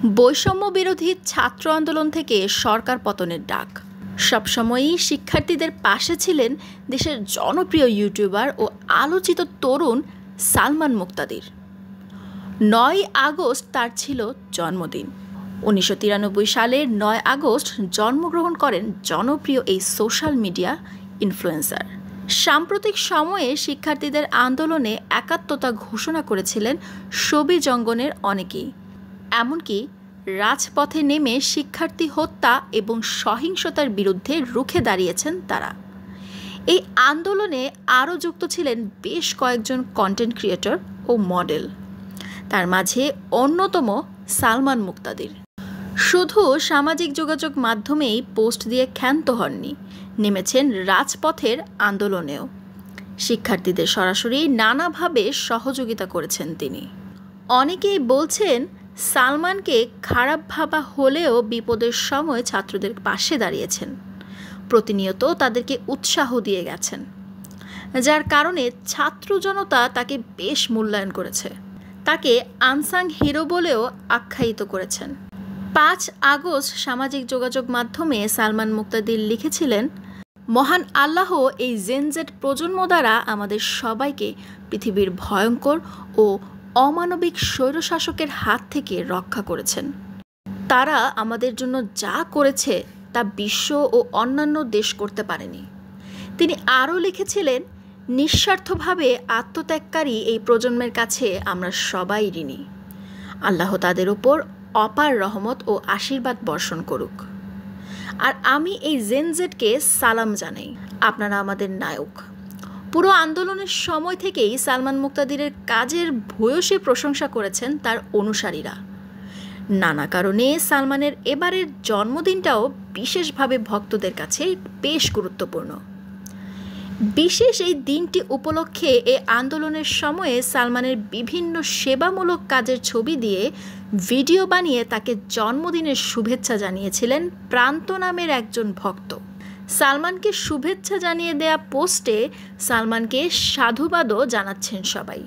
বৈষম্য বিরোধী ছাত্র আন্দোলন থেকে সরকার পতনের ডাক। সবসময়ই শিক্ষার্থীদের পাশে ছিলেন দেশের জনপ্রিয় ইউটিউবার ও আলোচিত তরুণ সালমান মুক্তাদির। ৯ আগস্ট তার ছিল জন্মদিন। ১৯৯৩ সালের ৯ আগস্ট জন্মগ্রহণ করেন জনপ্রিয় এই সোশ্যাল মিডিয়া ইনফ্লুয়েন্সার। সাম্প্রতিক সময়ে শিক্ষার্থীদের আন্দোলনে একাত্মতা ঘোষণা করেছিলেন সবিজ অঙ্গনের অনেকেই। এমনকি রাজপথে নেমে শিক্ষার্থী হত্যা এবং সহিংসতার বিরুদ্ধে রুখে দাঁড়িয়েছেন তারা। এই আন্দোলনে আরও যুক্ত ছিলেন বেশ কয়েকজন কন্টেন্ট ক্রিয়েটর ও মডেল। তার মাঝে অন্যতম সালমান মুক্তাদির। শুধু সামাজিক যোগাযোগ মাধ্যমেই পোস্ট দিয়ে ক্ষান্ত হননি, নেমেছেন রাজপথের আন্দোলনেও। শিক্ষার্থীদের সরাসরি নানাভাবে সহযোগিতা করেছেন তিনি। অনেকেই বলছেন সালমানকে খারাপ ভাবা হলেও বিপদের সময় ছাত্রদের পাশে দাঁড়িয়েছেন, প্রতিনিয়ত তাদেরকে উৎসাহ দিয়ে গেছেন, যার কারণে ছাত্র জনতা তাকে বেশ মূল্যায়ন করেছে। তাকে আনসাং হিরো বলেও আখ্যায়িত করেছেন। ৫ আগস্ট সামাজিক যোগাযোগ মাধ্যমে সালমান মুক্তাদির লিখেছিলেন, মহান আল্লাহ এই জেনজেড প্রজন্ম দ্বারা আমাদের সবাইকে পৃথিবীর ভয়ঙ্কর ও অমানবিক স্বৈরশাসকের হাত থেকে রক্ষা করেছেন। তারা আমাদের জন্য যা করেছে তা বিশ্ব ও অন্যান্য দেশ করতে পারেনি। তিনি আরও লিখেছিলেন, নিঃস্বার্থভাবে আত্মত্যাগকারী এই প্রজন্মের কাছে আমরা সবাই ঋণী। আল্লাহ তাদের ওপর অপার রহমত ও আশীর্বাদ বর্ষণ করুক। আর আমি এই জেনজেডকে সালাম জানাই, আপনারা আমাদের নায়ক। পুরো আন্দোলনের সময় থেকেই সালমান মুক্তাদিরের কাজের ভূয়সী প্রশংসা করেছেন তার অনুসারীরা। নানা কারণে সালমানের এবারের জন্মদিনটাও বিশেষভাবে ভক্তদের কাছে বেশ গুরুত্বপূর্ণ। বিশেষ এই দিনটি উপলক্ষে এই আন্দোলনের সময়ে সালমানের বিভিন্ন সেবামূলক কাজের ছবি দিয়ে ভিডিও বানিয়ে তাকে জন্মদিনের শুভেচ্ছা জানিয়েছিলেন প্রান্ত নামের একজন ভক্ত। সালমানকে শুভেচ্ছা জানিয়ে দেয়া পোস্টে সালমানকে সাধুবাদও জানাচ্ছেন সবাই।